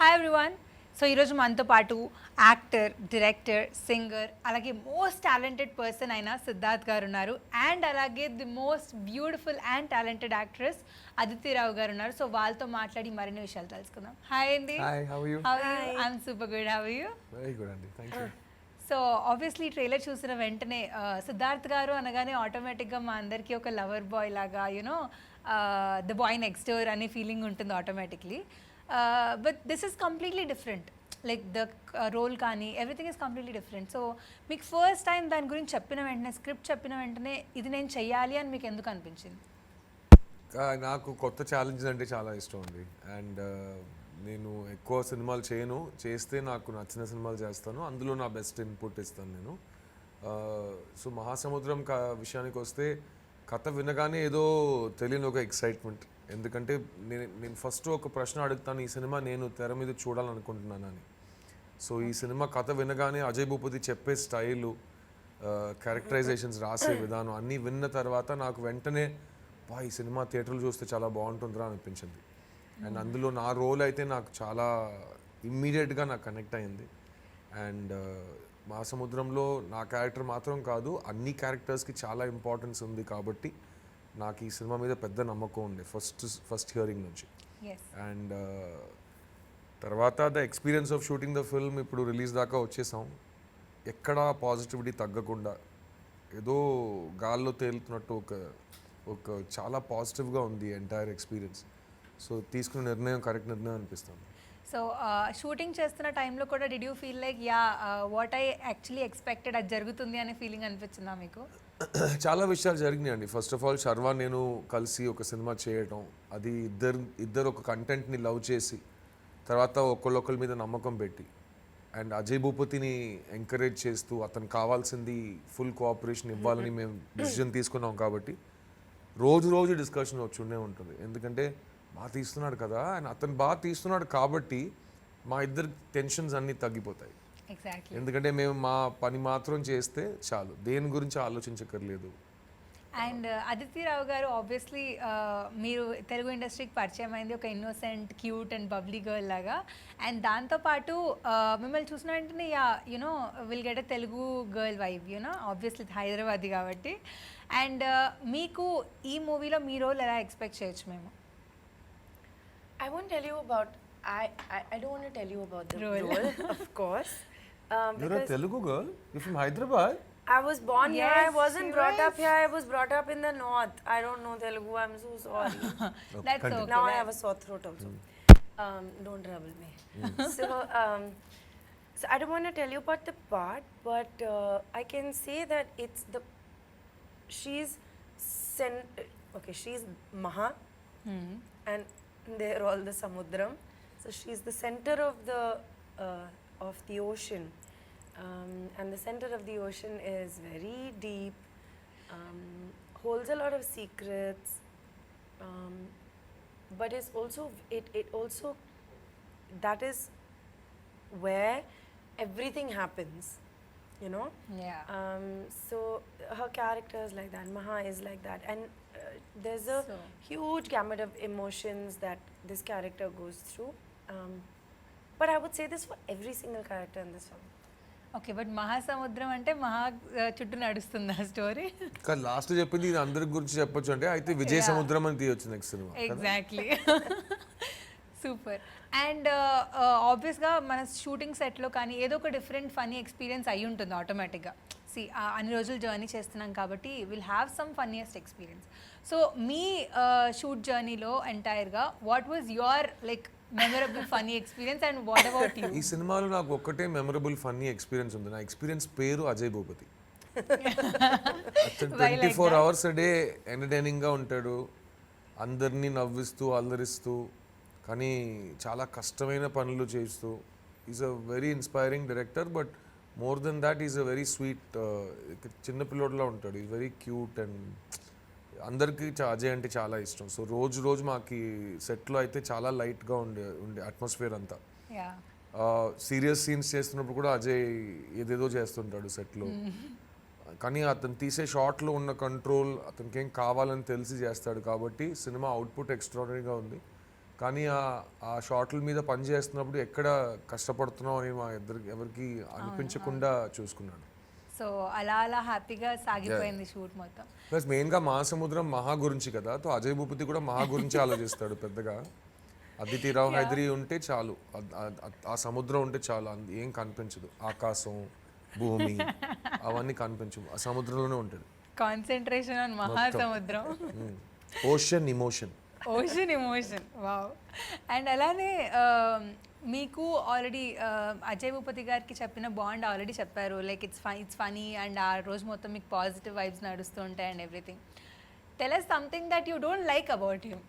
Hi everyone. So ఈరోజు మనతో పాటు యాక్టర్, డైరెక్టర్, సింగర్, అలాగే మోస్ట్ టాలెంటెడ్ పర్సన్ అయిన సిద్ధార్థ్ గారు ఉన్నారు. అండ్ అలాగే the most beautiful and talented actress Aditi Rao గారు ఉన్నారు. సో వాళ్ళతో మాట్లాడి మరిన్ని విషయాలు తెలుసుకుందాం. హాయ్ అండి. Hi, how are you? I'm super good. How are you? Very good, Andy. Thank you. So obviously trailer చూసిన వెంటనే సిద్ధార్థ్ గారు అనగానే ఆటోమేటిక్గా మా అందరికీ ఒక లవర్ బాయ్ లాగా you know the boy next door అనే ఫీలింగ్ ఉంటుంది automatically. But this is completely different, like the role కానీ everything is completely different. So మీకు ఫస్ట్ టైం దాని గురించి చెప్పిన వెంటనే, స్క్రిప్ట్ చెప్పిన వెంటనే ఇది నేను చెయ్యాలి అని మీకు ఎందుకు అనిపించింది? నాకు కొత్త ఛాలెంజెస్ అంటే చాలా ఇష్టం అండి. అండ్ నేను ఎక్కువ సినిమాలు చేయను, చేస్తే నాకు నచ్చిన సినిమాలు చేస్తాను, అందులో నా బెస్ట్ ఇన్పుట్ ఇస్తాను నేను. సో మహాసముద్రం విషయానికి వస్తే కథ వినగానే ఏదో తెలియని ఒక ఎక్సైట్మెంట్. ఎందుకంటే నేను ఫస్ట్ ఒక ప్రశ్న అడుగుతాను, ఈ సినిమా నేను తెర మీద చూడాలనుకుంటున్నానని. సో ఈ సినిమా కథ వినగానే అజయ్ భూపతి చెప్పే స్టైలు, క్యారెక్టరైజేషన్స్, రాసే విధానం అన్నీ విన్న తర్వాత నాకు వెంటనే ఈ సినిమా థియేటర్లు చూస్తే చాలా బాగుంటుందిరా అనిపించింది. అండ్ అందులో నా రోల్ అయితే నాకు చాలా ఇమ్మీడియట్గా నాకు కనెక్ట్ అయింది. అండ్ మా సముద్రంలో నా క్యారెక్టర్ మాత్రం కాదు, అన్ని క్యారెక్టర్స్కి చాలా ఇంపార్టెన్స్ ఉంది కాబట్టి నాకు ఈ సినిమా మీద పెద్ద నమ్మకం ఉంది ఫస్ట్ హియరింగ్ నుంచి. అండ్ తర్వాత the experience of shooting the film ఇప్పుడు రిలీజ్ దాకా వచ్చేసాం. ఎక్కడా పాజిటివిటీ తగ్గకుండా ఏదో గాల్లో తేలుతున్నట్టు ఒక చాలా పాజిటివ్గా ఉంది ఎంటైర్ ఎక్స్పీరియన్స్. సో తీసుకున్న నిర్ణయం కరెక్ట్ నిర్ణయం అనిపిస్తుంది. సో షూటింగ్ చేస్తున్న టైంలో కూడా did you feel like what I actually expected అది జరుగుతుంది అనే ఫీలింగ్ అనిపించిందా మీకు? చాలా విషయాలు జరిగినాయండి. ఫస్ట్ ఆఫ్ ఆల్ శర్వా నేను కలిసి ఒక సినిమా చేయటం, అది ఇద్దరు ఒక కంటెంట్ని లవ్ చేసి తర్వాత ఒకళ్ళొకరి మీద నమ్మకం పెట్టి, అండ్ అజయ్ భూపతిని ఎంకరేజ్ చేస్తూ అతను కావాల్సింది ఫుల్ కోఆపరేషన్ ఇవ్వాలని మేము డిసిజన్ తీసుకున్నాం. కాబట్టి రోజు డిస్కషన్ వచ్చుండే ఉంటుంది. ఎందుకంటే బాగా తీస్తున్నాడు కదా, అండ్ అతను బాగా తీస్తున్నాడు కాబట్టి మా ఇద్దరు టెన్షన్స్ అన్నీ తగ్గిపోతాయి. ఎందుకంటే మేము మా పని మాత్రం చేస్తే చాలు, దేని గురించి ఆలోచించక్కర్లేదు. అండ్ అదితి రావు గారు ఆబ్వియస్లీ మీరు తెలుగు ఇండస్ట్రీకి పరిచయం అయింది ఒక innocent, cute and bubbly girl లాగా. అండ్ దాంతోపాటు మిమ్మల్ని చూసిన వెంటనే you know will get a Telugu girl vibe, you know obviously Hyderabad కాబట్టి. అండ్ మీకు ఈ మూవీలో మీ రోల్ ఎలా ఎక్స్పెక్ట్ చేయొచ్చు మేము? I won't tell you about. I don't want to tell you about the role, of course. You're a Telugu girl? You're from Hyderabad? I was born here. I Yes, wasn't she brought up was. here. I was brought up in the north. I don't know Telugu. I'm so sorry. That's continue. okay. Now I have a sore throat also. Don't trouble me. So, so I don't want to tell you about the part, but I can say that it's the. She's she's Maha, and they're all the Samudram. So she's the center of the ocean, and the center of the ocean is very deep, holds a lot of secrets, but is also it also that is where everything happens, you know. So her character is like that, Maha is like that, and there's a huge gamut of emotions that this character goes through, but I would say this for every single character in this film. Okay, but మహాసముద్రం అంటే మహా చుట్టూ నడుస్తుంది ఆ story. కానీ last చెప్పింది ఇది అందరి గురించి చెప్పొచ్చు అంటే అయితే విజయ సముద్రం అని తీయొచ్చు next cinema. Exactly. Super. And ఆబ్వియస్గా మన షూటింగ్ సెట్లో కానీ ఏదో ఒక డిఫరెంట్ ఫనీ ఎక్స్పీరియన్స్ అయి ఉంటుంది ఆటోమేటిక్గా. అన్ని రోజులు జర్నీ చేస్తున్నాం కాబట్టి will have some funniest experience. So మీ షూట్ జర్నీలో ఎంటైర్గా what was your like memorable funny experience and what about you? ఈ సినిమాలో నాకు ఒక్కటే మెమరబుల్ ఫన్నీ ఎక్స్పీరియన్స్ ఉంది. నా ఎక్స్పీరియన్స్ పేరు Ajay Bhupathi. 24 hours a day ఎంటర్టైనింగ్గా ఉంటాడు, అందరినీ నవ్విస్తూ అల్లరిస్తూ, కానీ చాలా కష్టమైన పనులు చేస్తూ. Is a very inspiring director, but more than that is a very sweet, చిన్నపిల్లోడ్లా ఉంటాడు. ఈజ్ వెరీ క్యూట్ అండ్ అందరికీ అజయ్ అంటే చాలా ఇష్టం. సో రోజు మాకు సెట్లో అయితే చాలా లైట్గా ఉండే అట్మాస్ఫియర్ అంతా. సీరియస్ సీన్స్ చేస్తున్నప్పుడు కూడా అజయ్ ఏదేదో చేస్తుంటాడు సెట్లో, కానీ అతను తీసే షాట్లో ఉన్న కంట్రోల్, అతనికి ఏం కావాలని తెలిసి చేస్తాడు కాబట్టి సినిమా అవుట్పుట్ ఎక్స్ట్రాడనరీగా ఉంది. కానీ ఆ షార్ట్ల మీద పని చేస్తున్నప్పుడు ఎక్కడ కష్టపడుతున్నాం అని మా ఎవరికి అనిపించకుండా చూసుకున్నాడు. సో అలా అలా హ్యాపీగా సాగిపోయింది షూట్ మొత్తం. ప్లస్ మెయిన్గా మహాసముద్రం మహా గురించి కదా, తో అజయ్ భూపతి కూడా మహా గురించి ఆలోచిస్తాడు పెద్దగా. అదితి రావు హైదరి ఉంటే చాలు, ఆ సముద్రం ఉంటే చాలు, ఏం కనిపించదు, ఆకాశం భూమి అవన్నీ కనిపించవు, ఆ సముద్రంలోనే ఉంటుంది. కాన్సన్ట్రేషన్ ఆన్ మహాసముద్రం, ocean emotion. Ocean emotion, wow. And అలానే మీకు ఆల్రెడీ అజయ్ భూపతి గారికి చెప్పిన బాండ్ ఆల్రెడీ చెప్పారు, లైక్ ఇట్స్ ఫనీ అండ్ ఆ రోజు మొత్తం మీకు పాజిటివ్ వైబ్స్ నడుస్తూ ఉంటాయి and everything. Tell us something that you don't like about him.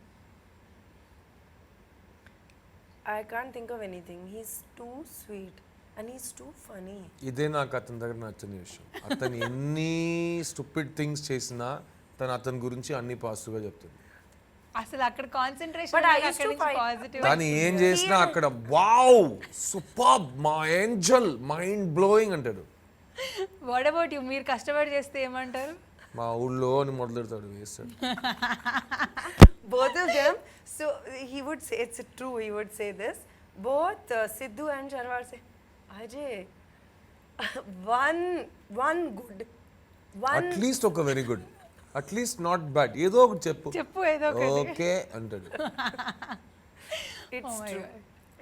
I can't think of anything. He's too sweet and he's too funny. ఇదే నాకు అతని దగ్గర నచ్చని విషయం. అతను ఎన్ని స్టూపిడ్ థింగ్స్ చేసినా తను అతని గురించి అన్ని పాజిటివ్గా చెప్తుంది. అసలు అక్కడ concentration But I used to fight. Positive. కానీ ఏం చేసినా అక్కడ వావ్ సూపర్ మా ఏంజల్ మైండ్ బ్లోయింగ్ అంటాడు. What about you? మీరు కష్టపడి చేస్తే ఏమంటారు? మా ఊళ్ళో అని మొదలెడతాడు, వేస్తాడు. Both of them, so he would say, it's true, he would say this, both Sidhu and Sharwar say, Ajay, one good, one at least ఒక very good, at least not bad, ఏదో ఒకటి చెప్పు, చెప్పు ఏదో ఒకటి. ఓకే అంటాడు. it's true.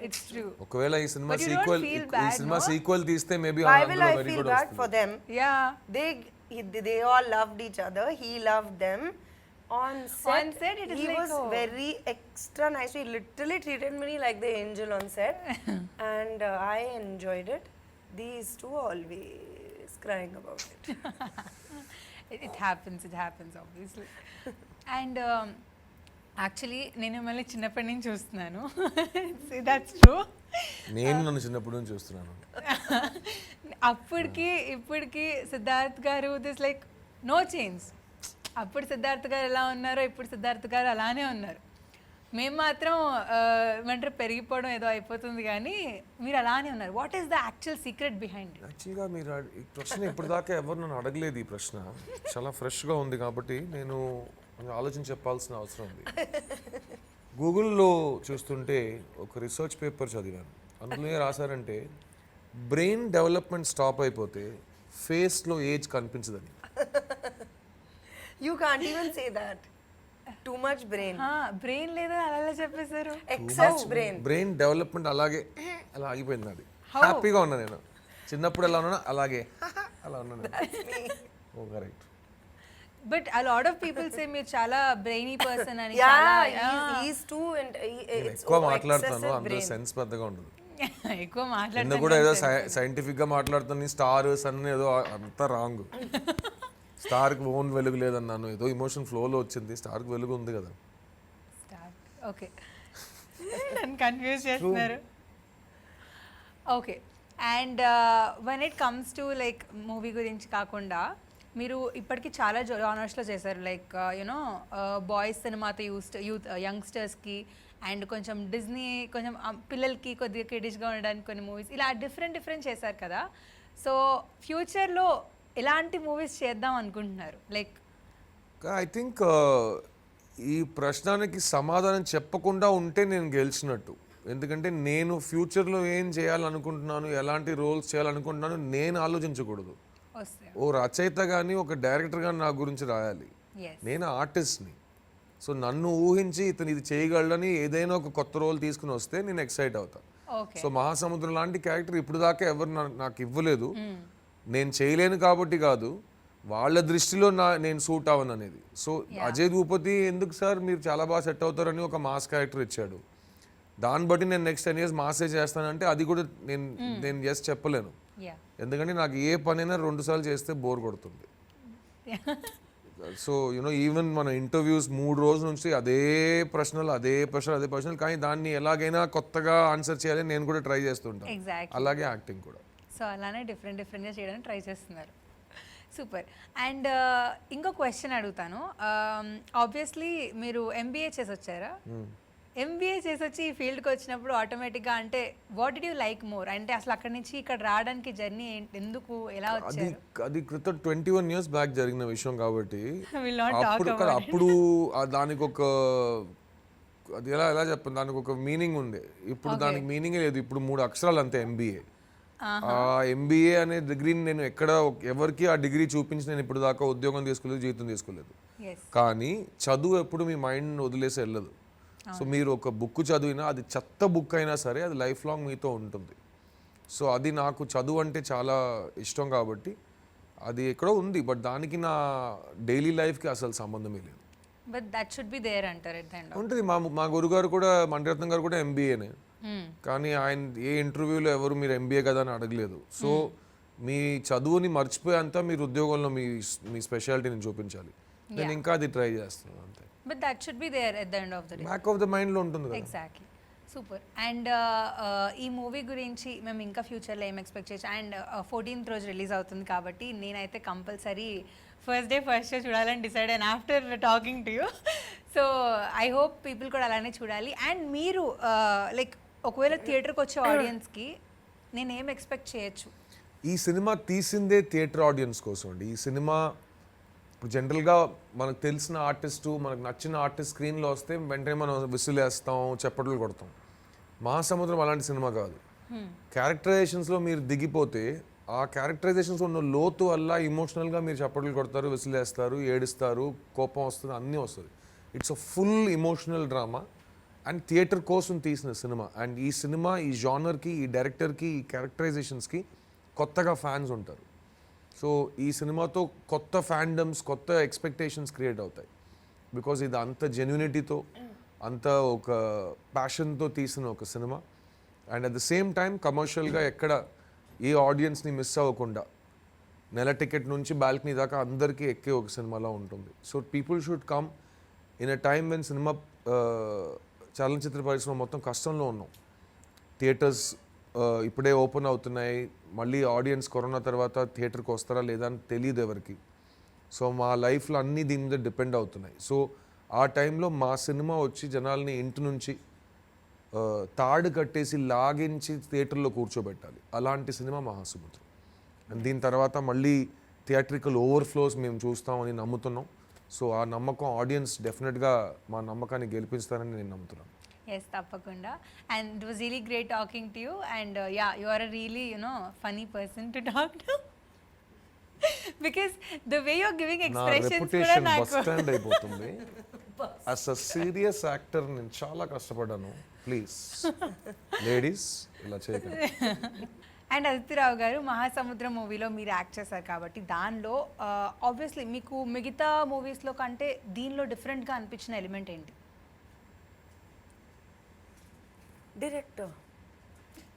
It's true. ఒకవేళ ఈ cinema But you don't sequel feel ఈ bad, సినిమా no? సీక్వెల్ తీస్తే maybe Why will I very feel good bad for them? Yeah. They all loved each other, he loved them. On set, it is he like, was oh. very extra nice. He literally treated me like the angel on set, and I enjoyed it. These two always crying about it. It happens obviously. And actually నేను మళ్ళీ చిన్నప్పటి నుంచి చూస్తున్నాను. That's true. నేను నన్ను చిన్నప్పుడు నుంచి చూస్తున్నాను. అప్పటికి ఇప్పటికి సిద్ధార్థ్ గారు దిస్ లైక్ నో చేంజ్. అప్పుడు సిద్ధార్థ్ గారు ఎలా ఉన్నారో ఇప్పుడు సిద్ధార్థ్ గారు అలానే ఉన్నారు. మేము మాత్రం ఏమంటారు పెరిగిపోవడం ఏదో అయిపోతుంది, కానీ మీరు అలానే ఉన్నారు. What is the actual secret behind? యాక్చువల్గా మీరు ఈ ప్రశ్న ఇప్పటిదాకా ఎవరు నన్ను అడగలేదు. ఈ ప్రశ్న చాలా ఫ్రెష్గా ఉంది కాబట్టి నేను ఆలోచించి చెప్పాల్సిన అవసరం ఉంది. గూగుల్లో చూస్తుంటే ఒక రీసెర్చ్ పేపర్ చదివాను. అందులో ఏం రాశారంటే బ్రెయిన్ డెవలప్మెంట్ స్టాప్ అయిపోతే ఫేస్లో ఏజ్ కనిపించదని. You can't even say that. Too much brain. Brain లేదా అలా చెప్పేశారు. Excess brain. బ్రెయిన్ డెవలప్మెంట్ అలాగే అలా ఆగిపోయింది. అది హ్యాపీగా ఉన్నా నేను చిన్నప్పుడు ఎలా ఉన్నా అలాగే అలా ఉన్నాను. Oh correct. But a lot of people say మీరు చాలా బ్రెయినీ పర్సన్ అని. He's too and it's ఎక్కువ మాట్లాడతాను, excessive అందులో brain. సెన్స్ పెద్దగా ఉండదు. ఎక్కువ నిన్న మాట్లాడుతాను కూడా ఏదో సైంటిఫిక్ గా మాట్లాడుతాను, స్టార్ సన్ ఏదో అంతా రాంగ్. స్టార్కి ఓన్ వెలుగు లేదన్నాను, ఏదో ఇమోషన్ ఫ్లోలో వచ్చింది. స్టార్కి వెలుగు ఉంది కదా. ఓకే, నన్ను కన్ఫ్యూజ్ చేస్తున్నారు. Okay, and one it comes to like movie గురించి కాకుండా మీరు ఇప్పటికీ చాలా జానర్స్లో చేశారు. లైక్ యునో బాయ్స్ సినిమాతో యూత్ యంగ్స్టర్స్కి అండ్ కొంచెం డిజ్నీ కొంచెం పిల్లలకి కొద్దిగా కిడిష్గా ఉండడానికి కొన్ని మూవీస్ ఇలా డిఫరెంట్ చేశారు కదా. సో ఫ్యూచర్లో ఎలాంటి మూవీస్ చేద్దాం అనుకుంటున్నారు? లైక్ ఐ థింక్ ఈ ప్రశ్నకి సమాధానం చెప్పకుండా ఉంటే నేను గెలిచినట్టు. ఎందుకంటే నేను ఫ్యూచర్లో ఏం చేయాలనుకుంటున్నాను, ఎలాంటి రోల్స్ చేయాలనుకుంటున్నాను నేను ఆలోచించకూడదు. వస్తే ఓ రచయిత కానీ ఒక డైరెక్టర్ కానీ నా గురించి రాయాలి. ఎస్, నేను ఆర్టిస్ట్ని. సో నన్ను ఊహించి ఇతను ఇది చేయగలడని ఏదైనా ఒక కొత్త రోల్ తీసుకుని వస్తే నేను ఎక్సైట్ అవుతాను. ఓకే. సో మహాసముద్రం లాంటి క్యారెక్టర్ ఇప్పుడు దాకా ఎవరు నాకు ఇవ్వలేదు. నేను చేయలేను కాబట్టి కాదు, వాళ్ళ దృష్టిలో నేను సూట్ అవ్వను అనేది. సో అజయ్ భూపతి ఎందుకు సార్ మీరు చాలా బాగా సెట్ అవుతారని ఒక మాస్ క్యారెక్టర్ ఇచ్చాడు. దాన్ని బట్టి నేను నెక్స్ట్ 10 years మాసే చేస్తానంటే అది కూడా నేను ఎస్ చెప్పలేను. ఎందుకంటే నాకు ఏ పనైనా 2 సార్లు చేస్తే బోర్ కొడుతుంది. సో యూనో ఈవెన్ మన ఇంటర్వ్యూస్ 3 రోజుల నుంచి అదే ప్రశ్నలు కానీ దాన్ని ఎలాగైనా కొత్తగా ఆన్సర్ చేయాలని నేను కూడా ట్రై చేస్తుంటాను. ఎగ్జాక్ట్లీ. అలాగే యాక్టింగ్ కూడా. సో అలానే డిఫరెంట్గా చేయడానికి ట్రై చేస్తున్నారు. సూపర్. అండ్ ఇంకో క్వశ్చన్ అడుగుతాను. ఆబ్వియస్లీ మీరు ఎంబీఏ చేసి వచ్చారా? ఎంబీఏ చేసి వచ్చి ఈ ఫీల్డ్కి వచ్చినప్పుడు ఆటోమేటిక్గా అంటే what did you like more? అంటే అసలు అక్కడి నుంచి ఇక్కడ రావడానికి జర్నీ ఎందుకు, ఎలా వచ్చారు? అది క్రితం 21 years బ్యాక్ జరిగిన విషయం కాబట్టి We'll not talk about it. అప్పుడు దానికి ఒక అది ఎలా చెప్పండి, దానికి ఒక మీనింగ్ ఉంది. ఇప్పుడు దానికి మీనింగే లేదు. ఇప్పుడు 3 అక్షరాలు అంతే MBA. ఆ MBA అనే డిగ్రీని నేను ఎక్కడ ఎవరికి ఆ డిగ్రీ చూపించి నేను ఇప్పుడు దాకా ఉద్యోగం తీసుకోలేదు, జీవితం తీసుకోలేదు. కానీ చదువు ఎప్పుడు మీ మైండ్ వదిలేసి వెళ్ళదు. సో మీరు ఒక బుక్ చదివినా అది చెత్త బుక్ అయినా సరే అది లైఫ్ లాంగ్ మీతో ఉంటుంది. సో అది నాకు చదువు అంటే చాలా ఇష్టం కాబట్టి అది ఎక్కడో ఉంది. బట్ దానికి నా డైలీ లైఫ్కి అసలు సంబంధమే లేదు. But that should be there అంటారు ఎట్ ద ఎండ్. ఉంటుంది. మా గురుగారు కూడా, మణిరత్నం గారు కూడా MBAనే. కానీ ఆయన ఏ ఇంటర్వ్యూలో ఎవరు మీరు MBA కదా అని అడగలేదు. సో మీ చదువుని మర్చిపోయేంత మీరు ఉద్యోగంలో మీ స్పెషాలిటీని చూపించాలి. నేను ఇంకా అది ట్రై చేస్తున్నాను అంతే. But that should be there at the end of the day. Back of the మైండ్లో ఉంటుంది కదా. ఎగ్జాక్ట్లీ. సూపర్. అండ్ ఈ మూవీ గురించి మేము ఇంకా ఫ్యూచర్లో ఏం ఎక్స్పెక్ట్ చేయొచ్చు? అండ్ 14th రోజు రిలీజ్ అవుతుంది కాబట్టి నేనైతే compulsory first day first show చూడాలని డిసైడ్ అయిన after talking to you. So I hope people కూడా అలానే చూడాలి. అండ్ మీరు లైక్ ఒకవేళ థియేటర్కి వచ్చే ఆడియన్స్కి నేను ఏం ఎక్స్పెక్ట్ చేయొచ్చు? ఈ సినిమా తీసిందే థియేటర్ ఆడియన్స్ కోసం అండి. ఈ సినిమా ఇప్పుడు జనరల్గా మనకు తెలిసిన ఆర్టిస్టు, మనకు నచ్చిన ఆర్టిస్ట్ స్క్రీన్లో వస్తే వెంటనే మనం విసులు వేస్తాం, చప్పట్లు కొడతాం. మహాసముద్రం అలాంటి సినిమా కాదు. క్యారెక్టరైజేషన్స్లో మీరు దిగిపోతే ఆ క్యారెక్టరైజేషన్స్ ఉన్న లోతు వల్ల ఇమోషనల్గా మీరు చప్పట్లు కొడతారు, విసిలేస్తారు, ఏడుస్తారు, కోపం వస్తుంది, అన్నీ వస్తుంది. It's a full emotional drama and theatre కోసం తీసిన సినిమా. అండ్ ఈ సినిమా ఈ జానర్కి, ఈ డైరెక్టర్కి, ఈ క్యారెక్టరైజేషన్స్కి కొత్తగా ఫ్యాన్స్ ఉంటారు. సో ఈ సినిమాతో కొత్త ఫ్యాండమ్స్, కొత్త ఎక్స్పెక్టేషన్స్ క్రియేట్ అవుతాయి. బికాజ్ ఇది అంత జెన్యూనిటీతో, అంత ఒక ప్యాషన్తో తీసిన ఒక cinema. And at the same time కమర్షియల్గా ఎక్కడ ఏ ఆడియన్స్ని మిస్ అవ్వకుండా నెల టికెట్ నుంచి బాల్కనీ దాకా అందరికీ ఎక్కే ఒక సినిమాలా ఉంటుంది. So people should come in a time when cinema చలనచిత్ర పరిశ్రమ మొత్తం కష్టంలో ఉన్నాం. థియేటర్స్ ఇప్పుడే ఓపెన్ అవుతున్నాయి. మళ్ళీ ఆడియన్స్ కరోనా తర్వాత థియేటర్కి వస్తారా లేదా అని తెలియదు ఎవరికి. సో మా లైఫ్లో అన్నీ దీని మీద డిపెండ్ అవుతున్నాయి. సో ఆ టైంలో మా సినిమా వచ్చి జనాల్ని ఇంటి నుంచి తాడు కట్టేసి లాగించి థియేటర్లో కూర్చోబెట్టాలి. అలాంటి సినిమా మహాసముద్రం. అండ్ దీని తర్వాత మళ్ళీ థియేట్రికల్ ఓవర్ఫ్లోస్ మేము చూస్తామని నమ్ముతున్నాం. సో ఆ నమ్మకం ఆడియన్స్ డెఫినెట్గా మా నమ్మకాన్ని గెలిపిస్తారని నేను నమ్ముతున్నాను. ఎస్, తప్పకుండా. And it was really great talking to you. And yeah, you are a really funny person to talk to. Because the way you are giving expressions కూడా నాకు బస్ స్టాండ్ అయిపోతుంది. యాజ్ అ సీరియస్ యాక్టర్ నేను చాలా కష్టపడ్డాను. Please ladies ఇలా చేయకండి. And Aditi Rao గారు, మహాసముద్రం మూవీలో మీరు యాక్ట్ చేశారు కాబట్టి దానిలో ఆబ్వియస్లీ మీకు మిగతా మూవీస్లో కంటే దీనిలో డిఫరెంట్గా అనిపించిన ఎలిమెంట్ ఏంటి? Director.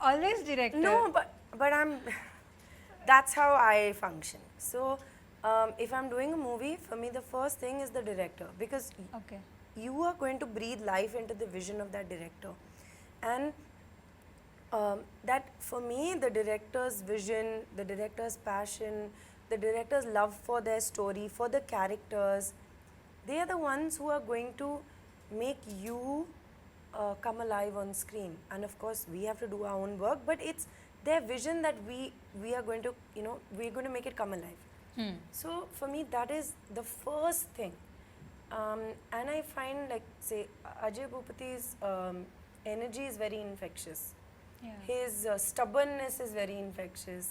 Always director. No, but that's how I function. So if I'm doing a movie, for me the first thing is the director, because okay. you are going to breathe life into the vision of that director. And that for me, the director's vision, the director's passion, the director's love for their story, for the characters, they are the ones who are going to make you come alive on screen. And of course we have to do our own work, but it's their vision that we are going to, we're going to make it come alive. So for me that is the first thing. And I find, like, say, Ajay Bhupati's energy is very infectious. Yeah. His stubbornness is very infectious.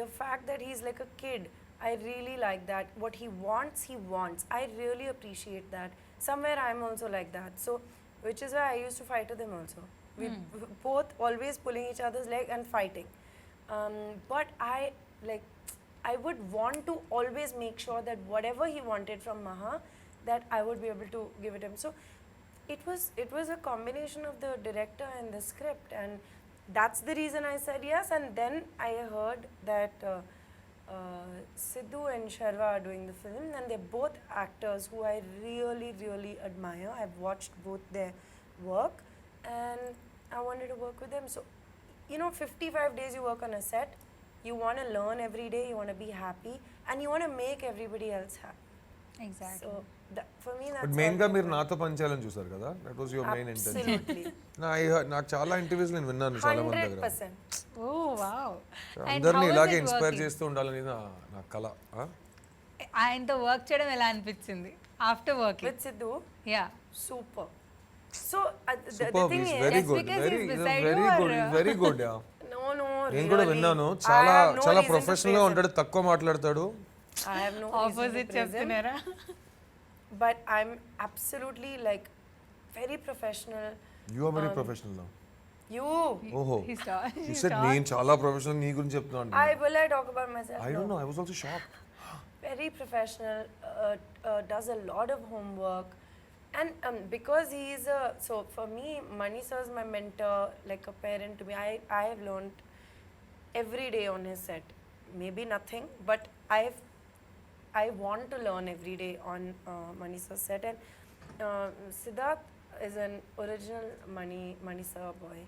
The fact that he's like a kid, I really like that. What he wants, he wants. I really appreciate that. Somewhere I'm also like that. So, which is why I used to fight with him also. We both always pulling each other's leg and fighting. But I would want to always make sure that whatever he wanted from Maha, that I would be able to give it him. So it was a combination of the director and the script, and that's the reason I said yes. And then I heard that Sidhu and Sharva are doing the film, and they're both actors who I really, really admire. I've watched both their work, and I wanted to work with them. So 55 days you work on a set. You want to learn every day, you want to be happy, and you want to make everybody else happy. Exactly. So for me but that's మెయిన్గా మీరు నాతో పనిచేయాలని చూసారు కదా, that was your main intention. absolutely నాకు చాలా interviews నేను విన్నాను చాలా మంది దగ్గర. 100%. ఓ వావ్. అందరినీ ఇలాగే ఇన్స్పైర్ చేస్తూ ఉండాలని నా కళ. ఆయనతో వర్క్ చేయడం ఎలా అనిపించింది after working? With Sidhu, yeah. super. So the Superb, thing he's is, very Just good, because very, he's he's a beside very you good, or, he's very good, yeah. no, నేను కూడా really. విన్నాను I చాలా have no చాలా reason to professional గా praise him. ఉంటాడు, తక్కువ మాట్లాడతాడు. I have no reason to opposite praise him. చెప్తున్నారా? But I'm absolutely like very professional. You are very professional now. You. ఓహో, He's tall. యు సెడ్ నేను చాలా professional నీ గురించి చెప్తున్నాను. Will I talk about myself? I No. don't know, I was also shocked. Very professional, does a lot of homework, and because he is a, so for me, Mani sir is my mentor, like a parent to me. I have learned every day on his set. Maybe nothing, but I want to learn every day on Mani sir's set. And Siddharth is an original Mani sir boy.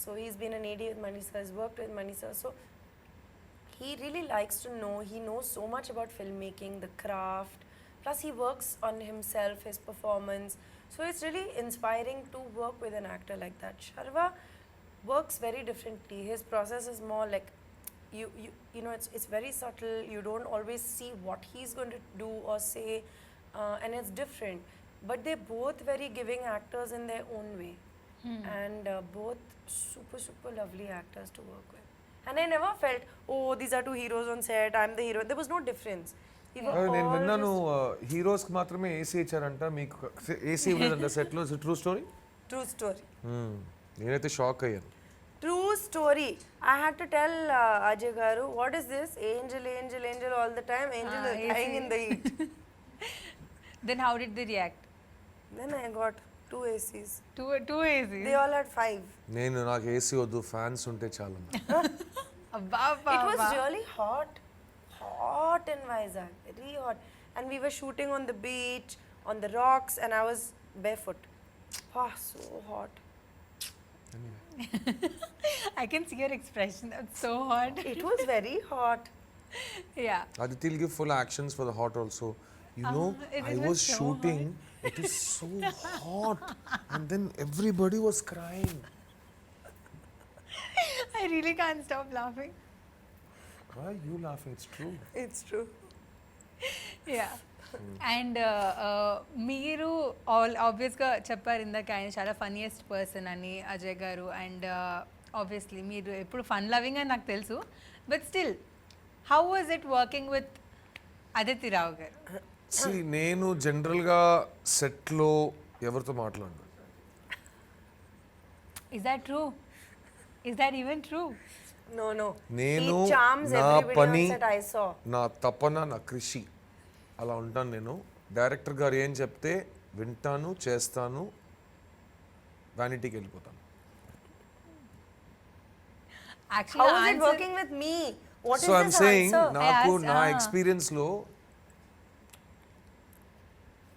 So he's been an AD with Mani sir, he's worked with Mani sir. So he really likes to know, he knows so much about filmmaking, the craft, plus he works on himself, his performance. So it's really inspiring to work with an actor like that. Sharva works very differently. His process is more like, you know, it's very subtle. You don't always see what he's going to do or say, and it's different. But they're both very giving actors in their own way. And both super lovely actors to work with. And I never felt, oh, these are two heroes on set, I'm the hero. There was no difference. We were నేను all విన్నాను just heroes కి మాత్రమే AC ఇచ్చారంట, మీకు AC ఇవ్వలేదంట set లో. True story? true story. నేనైతే shock అయ్యాను. True story. I had to tell Ajay Garu, what is this? Angel, angel, angel all the time. Angel is lying AC. in the heat. Then how did they react? Then I got 2 ACs. Two ACs. They all had 5. నాకు AC వద్దు, fans ఉంటే చాలు. Abba, It was really hot. Hot in Vizag. Very hot. And we were shooting on the beach, on the rocks, and I was barefoot. Ah, so hot. I can see your expression. That's so hot. It was very hot. Yeah. Aditi will give full actions for the hot also. You know, it I was was so shooting, it is so hot, and then everybody was crying. I really can't stop laughing. Why are you laughing? It's true. It's true. Yeah. And మీరు ఆబ్వియస్గా చెప్పారు ఇందాక ఆయన చాలా funniest person అని అజయ్ గారు. And obviously మీరు ఎప్పుడు ఫన్ లవింగ్ అని నాకు తెలుసు, but still how was it working with Aditi Rao గారు? See, నేను జనరల్గా సెట్లో ఎవరితో మాట్లాడను. Is that true? Is that even true? No. నేను He charms నా everybody పని, on set, I saw. నా తపన, నా కృషి అలా ఉంటాను నేను. డైరెక్టర్ గారు ఏం చెప్తే వింటాను, చేస్తాను, వ్యానిటీకి వెళ్ళిపోతాను. How is it working with me? What is so I'm this saying, answer? నాకు Yes, నా ఎక్స్పీరియన్స్లో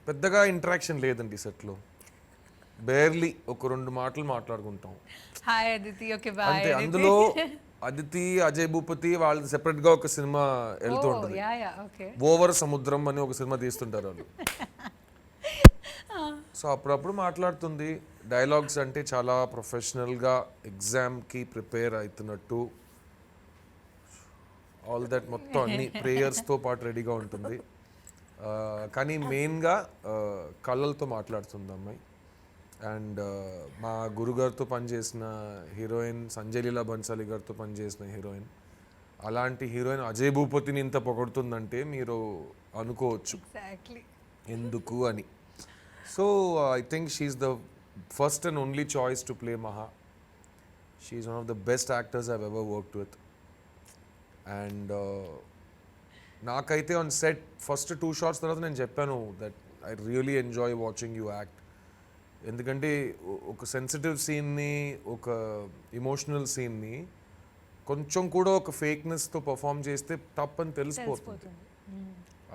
పెద్దగా ఇంటరాక్షన్ లేదండి సెట్లో. బేర్లీ ఒక 2 మాటలు మాట్లాడుకుంటాం హాయ్ అదితి, ఓకే బాయ్. అంతే. అందులో అదితి, అజయ్ భూపతి వాళ్ళది సెపరేట్ గా ఒక సినిమా వెళ్తూ ఉంటుంది. ఓకే. ఓవర్ సముద్రం అని ఒక సినిమా తీస్తుంటారు వాళ్ళు. సో అప్పుడప్పుడు మాట్లాడుతుంది. డైలాగ్స్ అంటే చాలా ప్రొఫెషనల్గా ఎగ్జామ్కి ప్రిపేర్ అవుతున్నట్టు ఆల్ దట్ మొత్తం అన్ని ప్రేయర్స్తో పాటు రెడీగా ఉంటుంది. కానీ మెయిన్గా కళ్ళలతో మాట్లాడుతుంది అమ్మాయి. అండ్ మా గురుగారితో పనిచేసిన హీరోయిన్ సంజయ్ లీలా బన్సాలి గారితో పనిచేసిన హీరోయిన్, అలాంటి హీరోయిన్ అజయ్ భూపతిని ఇంత పొగడుతుందంటే మీరు అనుకోవచ్చు ఎందుకు అని. So I think she's the first and only choice to play Maha. She's one of the best actors I've ever worked with. And నాకైతే ఆన్ సెట్ ఫస్ట్ 2 షాట్స్ తర్వాత నేను చెప్పాను that I really enjoy watching you act. ఎందుకంటే ఒక sensitive సీన్ని, ఒక emotional సీన్ని కొంచెం కూడా ఒక ఫేక్నెస్తో పర్ఫామ్ చేస్తే తప్పని తెలిసిపోతుంది.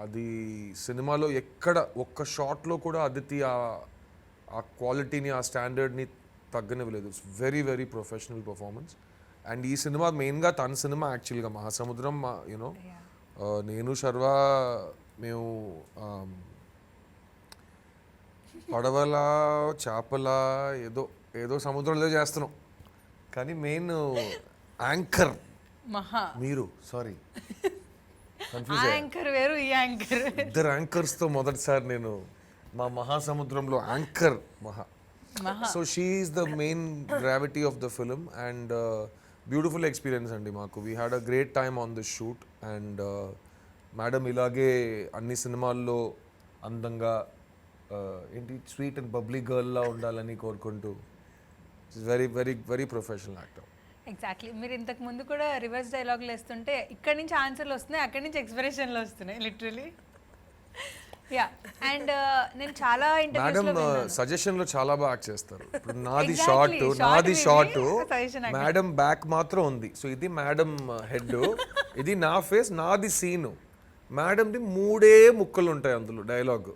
అది సినిమాలో ఎక్కడ ఒక్క షాట్లో కూడా అదితి ఆ క్వాలిటీని, ఆ స్టాండర్డ్ని తగ్గనివ్వలేదు. It's very very professional performance. And ఈ సినిమా మెయిన్గా తన సినిమా యాక్చువల్గా మహాసముద్రం. యూనో నేను శర్వా మేము పడవలా చేపల ఏదో ఏదో సముద్రంలో చేస్తున్నాం, కానీ మెయిన్ యాంకర్ మహా. మీరు సారీ యాంకర్ వేరు, ఈ యాంకర్. 2 యాంకర్స్తో మొదటిసారి నేను మా మహాసముద్రంలో యాంకర్ మహా. So she is the main gravity of the film and beautiful experience అండి మాకు. We had a great time on this shoot and madam ఇలాగే అన్ని సినిమాల్లో అందంగా ఏంటి స్వీట్ అండ్ బబ్లీ గర్ల్లా ఉండాలని కోరుకుంటూ very very very professional actor. Exactly. మీరు ఇంతకు ముందు కూడా రివర్స్ డైలాగులు వేస్తుంటే ఇక్కడ నుంచి ఆన్సర్లు వస్తున్నాయి, అక్కడి నుంచి ఎక్స్ప్రెషన్లు వస్తున్నాయి లిటరలీ. యా అండ్ నేను చాలా మేడం ఇంటర్వ్యూస్లో సజెషన్ లో చాలా బాగా యాక్ట్ చేస్తారు. ఇప్పుడు నాది Exactly. నాది Short షార్ట్, మీది suggestion act. మేడం బ్యాక్ మాత్రం ఉంది. సో ఇది మేడం హెడ్, ఇది నా ఫేస్, నాది సీను. మేడంది 3 ముక్కలు ఉంటాయి అందులో డైలాగ్.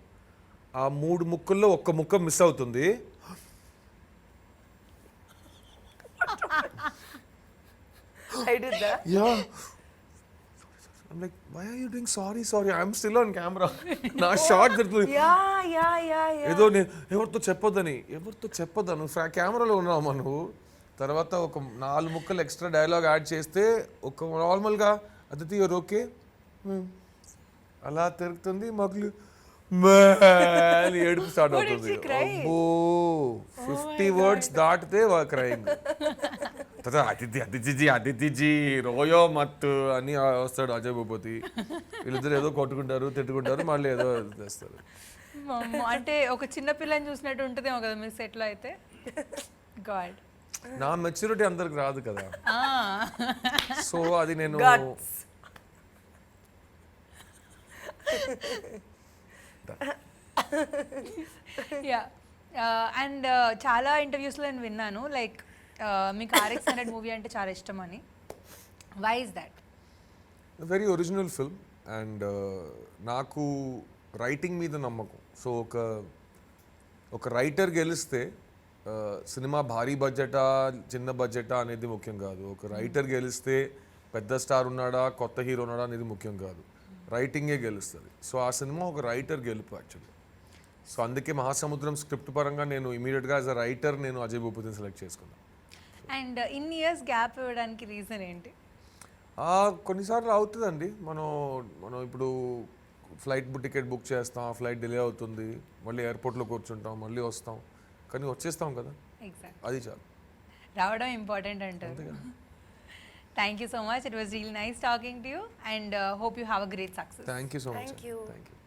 ఆ 3 ముక్కల్లో ఒక్క ముక్క మిస్ అవుతుంది. I did that. Yeah. I'm like, why are you doing sorry? I'm still on camera. నా షార్ట్ జరుగుతుంది. Yeah. ఏదో నేను ఎవరితో చెప్పొద్దాను కెమెరాలో ఉన్నావు నువ్వు. తర్వాత ఒక 4 ముక్కలు ఎక్స్ట్రా డైలాగ్ యాడ్ చేస్తే ఒక నార్మల్గా అతిథి యూర్ ఓకే అలా తిరుగుతుంది, మగులు అని ఏడుపు స్టార్ట్ What did అవుతుంది. she cry? అబ్బో 50 వర్డ్స్ దాటితే క్రైమ్. అతిథిజీ రోయో మత్తు అని వస్తాడు అజయ్ భూపతి. వీళ్ళిద్దరు ఏదో కొట్టుకుంటారు, తిట్టుకుంటారు, మళ్ళీ ఏదో చేస్తారు. అంటే ఒక చిన్న పిల్లని చూసినట్టు ఉంటుందేమో కదా మీ సెట్లో అయితే. గాడ్. నా మెచ్యూరిటీ అందరికి రాదు కదా, సో అది నేను Guts. యా అండ్ చాలా ఇంటర్వ్యూస్లో నేను విన్నాను లైక్ మీకు RX-100 మూవీ అంటే చాలా ఇష్టం అని. Why is that? Very original film and నాకు రైటింగ్ మీద నమ్మకం. సో ఒక రైటర్ గెలిస్తే సినిమా భారీ బడ్జెటా చిన్న బడ్జెటా అనేది ముఖ్యం కాదు. ఒక రైటర్ గెలిస్తే పెద్ద స్టార్ ఉన్నాడా కొత్త హీరో ఉన్నాడా అనేది ముఖ్యం కాదు, రైటింగే గెలుస్తుంది. సో ఆ సినిమా ఒక రైటర్ గెలుపు యాక్చువల్లీ. సో అందుకే మహాసముద్రం స్క్రిప్ట్ పరంగా నేను ఇమీడియట్గా యాజ్ అ రైటర్ నేను అజయ్ భూపతిని సెలెక్ట్ చేసుకున్నాను. అండ్ ఇన్ని ఇయర్స్ గ్యాప్ ఇవ్వడానికి రీజన్ ఏంటి? కొన్నిసార్లు అవుతుందండి. మనం ఇప్పుడు ఫ్లైట్ టికెట్ బుక్ చేస్తాం, ఆ ఫ్లైట్ డిలే అవుతుంది, మళ్ళీ ఎయిర్పోర్ట్లో కూర్చుంటాం, మళ్ళీ వస్తాం, కానీ వచ్చేస్తాం కదా, ఎగ్జాక్ట్. అది చాలు. రావడం ఇంపార్టెంట్ అంటారు. Thank you so much. It was real nice talking to you and hope you have a great success. Thank you so much. Thank you. Thank you.